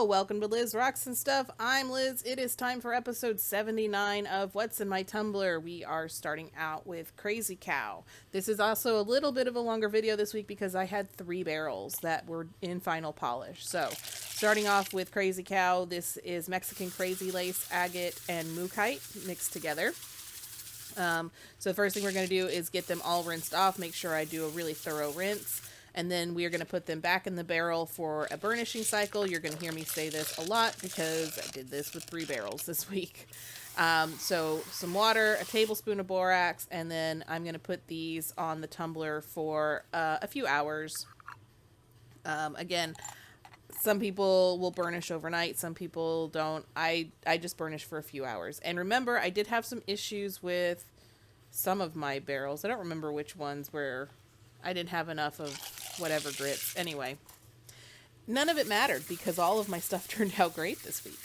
Hello, welcome to Liz Rocks and Stuff. I'm Liz. It is time for episode 79 of What's in My Tumbler. We are starting out with Crazy Cow. This is also a little bit of a longer video this week because I had 3 barrels that were in final polish. So, starting off with Crazy Cow, this is Mexican Crazy Lace, Agate, and Mookite mixed together. So the first thing we're going to do is get them all rinsed off, make sure I do a really thorough rinse. And then we are going to put them back in the barrel for a burnishing cycle. You're going to hear me say this a lot because I did this with 3 barrels this week. So some water, a tablespoon of borax, and then I'm going to put these on the tumbler for a few hours. Again, some people will burnish overnight. Some people don't. I just burnish for a few hours. And remember, I did have some issues with some of my barrels. I don't remember which ones where I didn't have enough of whatever grits. Anyway, none of it mattered because all of my stuff turned out great this week.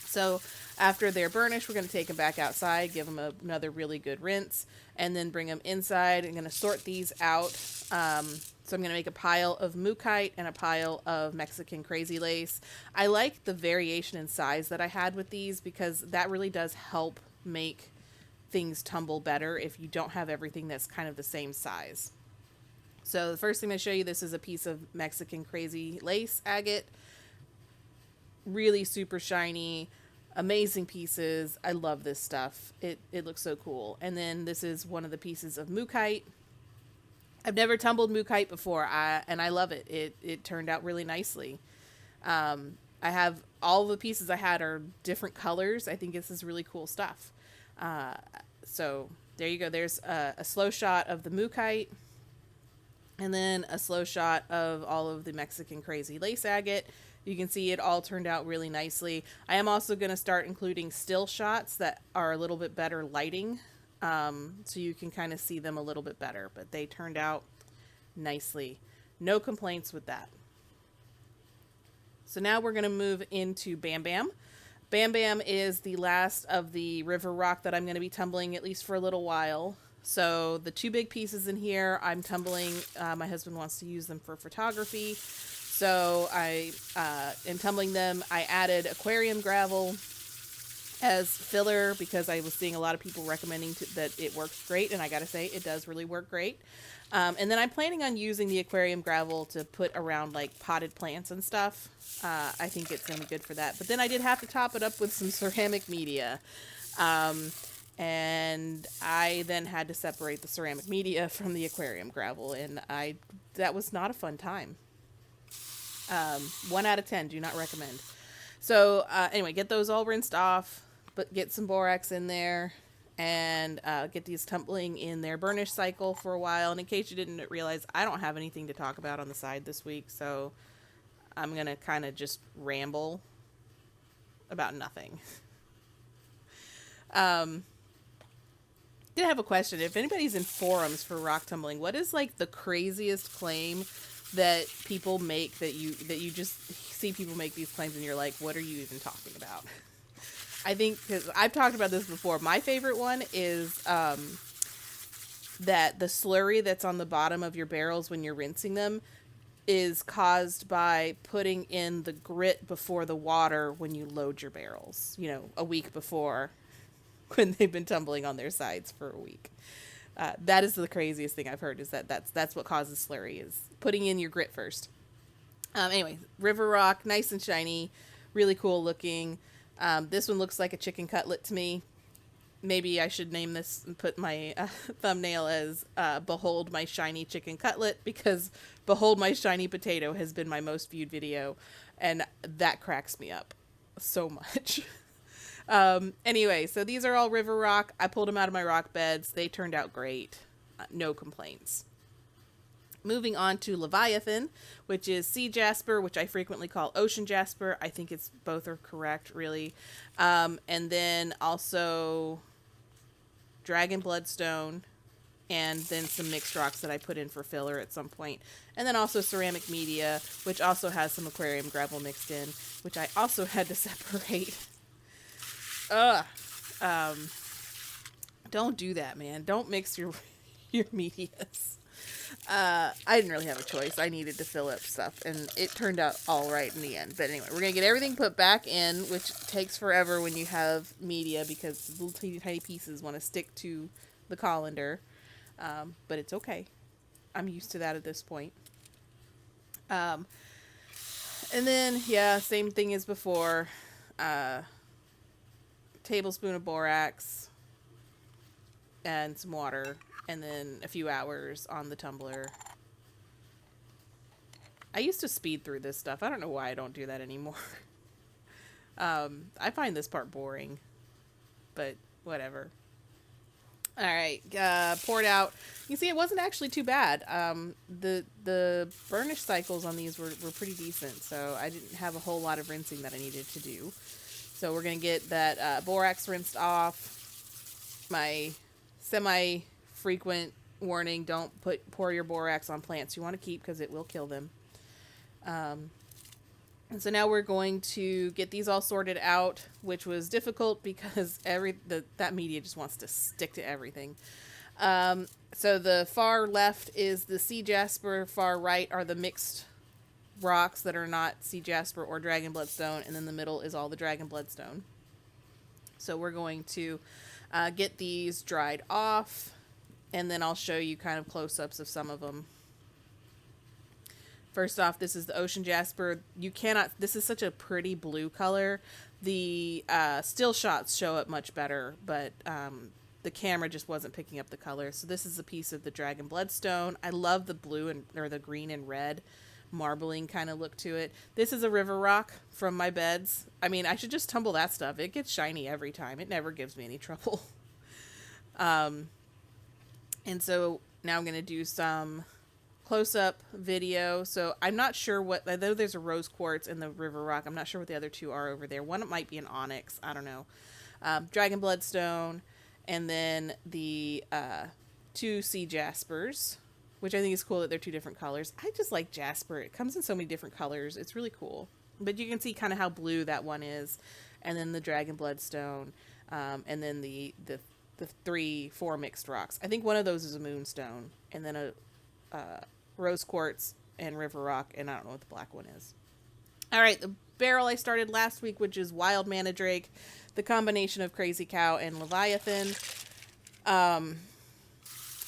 So after they're burnished, we're going to take them back outside, give them another really good rinse, and then bring them inside. I'm going to sort these out. So I'm going to make a pile of Mookite and a pile of Mexican Crazy Lace. I like the variation in size that I had with these because that really does help make things tumble better if you don't have everything that's kind of the same size. So the first thing I show you, this is a piece of Mexican Crazy Lace agate. Really super shiny, amazing pieces. I love this stuff. It looks so cool. And then this is one of the pieces of Mookite. I've never tumbled Mookite before, and I love it. It turned out really nicely. I have all the pieces I had are different colors. I think this is really cool stuff. So there you go. There's a slow shot of the Mookite. And then a slow shot of all of the Mexican Crazy Lace agate. You can see it all turned out really nicely. I am also going to start including still shots that are a little bit better lighting. So you can kind of see them a little bit better. But they turned out nicely. No complaints with that. So now we're going to move into Bam Bam. Bam Bam is the last of the river rock that I'm going to be tumbling at least for a little while. So the 2 big pieces in here, I'm tumbling. My husband wants to use them for photography. So I am tumbling them. I added aquarium gravel as filler because I was seeing a lot of people recommending that it works great. And I got to say, it does really work great. And then I'm planning on using the aquarium gravel to put around like potted plants and stuff. I think it's going to be good for that. But then I did have to top it up with some ceramic media. And I then had to separate the ceramic media from the aquarium gravel, and that was not a fun time. 1 out of 10, do not recommend. So anyway, get those all rinsed off, but get some borax in there, and get these tumbling in their burnish cycle for a while. And in case you didn't realize, I don't have anything to talk about on the side this week, so I'm going to kind of just ramble about nothing. Did have a question. If anybody's in forums for rock tumbling, what is like the craziest claim that people make that you just see people make these claims and you're like, what are you even talking about? I think, because I've talked about this before, my favorite one is that the slurry that's on the bottom of your barrels when you're rinsing them is caused by putting in the grit before the water when you load your barrels, a week before, when they've been tumbling on their sides for a week. That is the craziest thing I've heard, is that's what causes slurry, is putting in your grit first. Anyway, river rock, nice and shiny, really cool looking. This one looks like a chicken cutlet to me. Maybe I should name this and put my thumbnail as Behold My Shiny Chicken Cutlet, because Behold My Shiny Potato has been my most viewed video, and that cracks me up so much. Anyway, so these are all river rock. I pulled them out of my rock beds. They turned out great. No complaints. Moving on to Leviathan, which is sea jasper, which I frequently call ocean jasper. I think both are correct, really. And then also dragon bloodstone, and then some mixed rocks that I put in for filler at some point. And then also ceramic media, which also has some aquarium gravel mixed in, which I also had to separate. Don't do that, man. Don't mix your medias. I didn't really have a choice. I needed to fill up stuff, and it turned out all right in the end. But anyway, we're going to get everything put back in, which takes forever when you have media because little teeny tiny pieces want to stick to the colander. But it's okay. I'm used to that at this point. And then, yeah, same thing as before. Tablespoon of borax and some water, and then a few hours on the tumbler. I used to speed through this stuff. I don't know why I don't do that anymore. I find this part boring, but whatever. All right, poured out. You see, it wasn't actually too bad. The burnish cycles on these were pretty decent, so I didn't have a whole lot of rinsing that I needed to do. So we're going to get that borax rinsed off. My semi-frequent warning, don't pour your borax on plants you want to keep because it will kill them. And so now we're going to get these all sorted out, which was difficult because that media just wants to stick to everything. So the far left is the sea jasper, far right are the mixed rocks that are not sea jasper or dragon bloodstone, and then the middle is all the dragon bloodstone. So we're going to get these dried off, and then I'll show you kind of close-ups of some of them. First off, this is the ocean jasper. This is such a pretty blue color. The still shots show up much better, but the camera just wasn't picking up the color. So this is a piece of the dragon bloodstone. I love the blue or the green and red marbling kind of look to it. This is a river rock from my beds. I mean, I should just tumble that stuff. It gets shiny every time. It never gives me any trouble. And so now I'm going to do some close-up video. So I'm not sure I know there's a rose quartz in the river rock. I'm not sure what the other two are over there. One might be an onyx. I don't know. Dragon bloodstone, and then the two sea jaspers, which I think is cool that they're two different colors. I just like jasper. It comes in so many different colors. It's really cool. But you can see kind of how blue that one is. And then the dragon bloodstone. And then the 4 mixed rocks. I think one of those is a moonstone. And then a rose quartz and river rock. And I don't know what the black one is. All right, the barrel I started last week, which is wild Manadrake. The combination of Crazy Cow and Leviathan.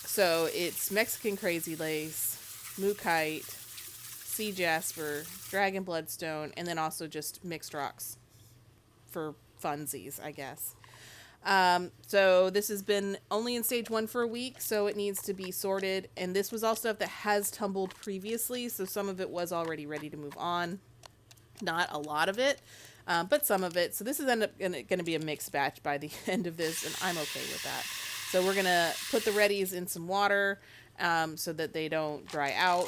So it's Mexican Crazy Lace, Mookite, Sea Jasper, Dragon Bloodstone, and then also just mixed rocks for funsies, I guess. So this has been only in stage 1 for a week, so it needs to be sorted. And this was all stuff that has tumbled previously, so some of it was already ready to move on. Not a lot of it, but some of it. So this is going to be a mixed batch by the end of this, and I'm okay with that. So we're going to put the readies in some water so that they don't dry out.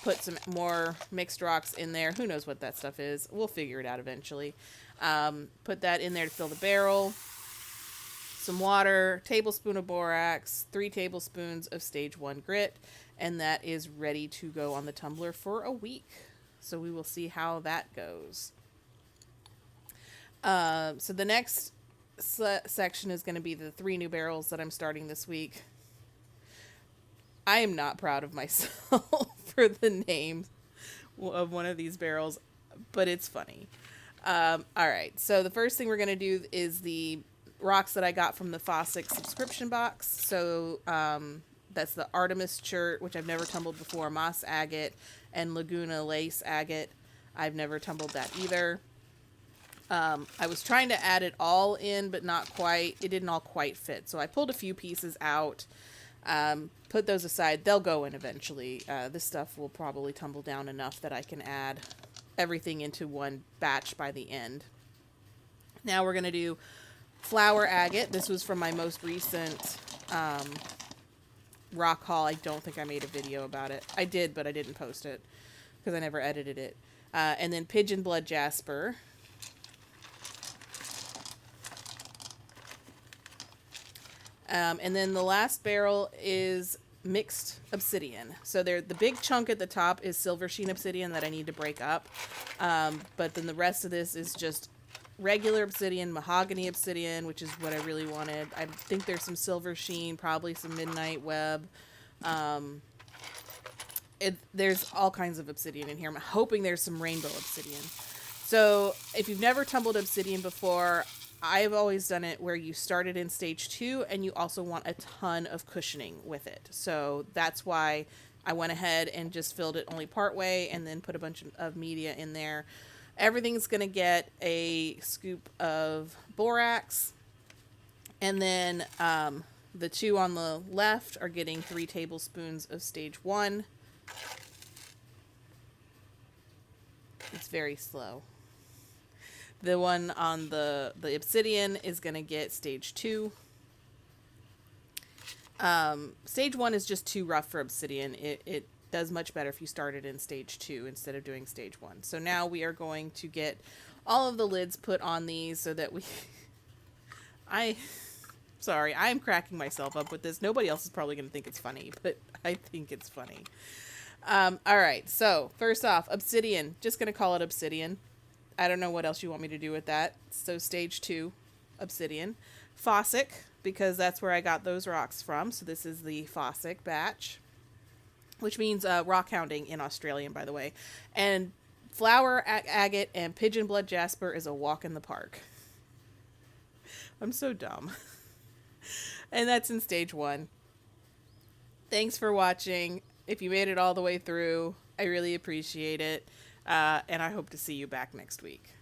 Put some more mixed rocks in there. Who knows what that stuff is. We'll figure it out eventually. Put that in there to fill the barrel. Some water, tablespoon of borax, 3 tablespoons of stage 1 grit, and that is ready to go on the tumbler for a week. So we will see how that goes. So the next section is going to be the 3 new barrels that I'm starting this week. I am not proud of myself for the name of one of these barrels, but it's funny. All right, so the first thing we're going to do is the rocks that I got from the Fossick subscription box. So that's the Artemis chert, which I've never tumbled before, Moss agate, and Laguna lace agate. I've never tumbled that either. I was trying to add it all in, but not quite. It didn't all quite fit. So I pulled a few pieces out, put those aside. They'll go in eventually. This stuff will probably tumble down enough that I can add everything into one batch by the end. Now we're going to do flower agate. This was from my most recent rock haul. I don't think I made a video about it. I did, but I didn't post it because I never edited it. And then pigeon blood jasper. And then the last barrel is mixed obsidian. So the big chunk at the top is silver sheen obsidian that I need to break up. But then the rest of this is just regular obsidian, mahogany obsidian, which is what I really wanted. I think there's some silver sheen, probably some midnight web, There's all kinds of obsidian in here. I'm hoping there's some rainbow obsidian. So if you've never tumbled obsidian before, I've always done it where you started in stage 2 and you also want a ton of cushioning with it. So that's why I went ahead and just filled it only part way and then put a bunch of media in there. Everything's going to get a scoop of borax. And then the 2 on the left are getting 3 tablespoons of stage 1. It's very slow. The one on the obsidian is going to get stage 2. Stage 1 is just too rough for obsidian. It does much better if you started in stage 2 instead of doing stage 1. So now we are going to get all of the lids put on these so that we... Sorry, I'm cracking myself up with this. Nobody else is probably going to think it's funny, but I think it's funny. All right, so first off, obsidian. Just going to call it obsidian. I don't know what else you want me to do with that. So stage 2, obsidian. Fossick, because that's where I got those rocks from. So this is the Fossick batch, which means rock hounding in Australian, by the way. And flower agate and pigeon blood jasper is a walk in the park. I'm so dumb. And that's in stage 1. Thanks for watching. If you made it all the way through, I really appreciate it. And I hope to see you back next week.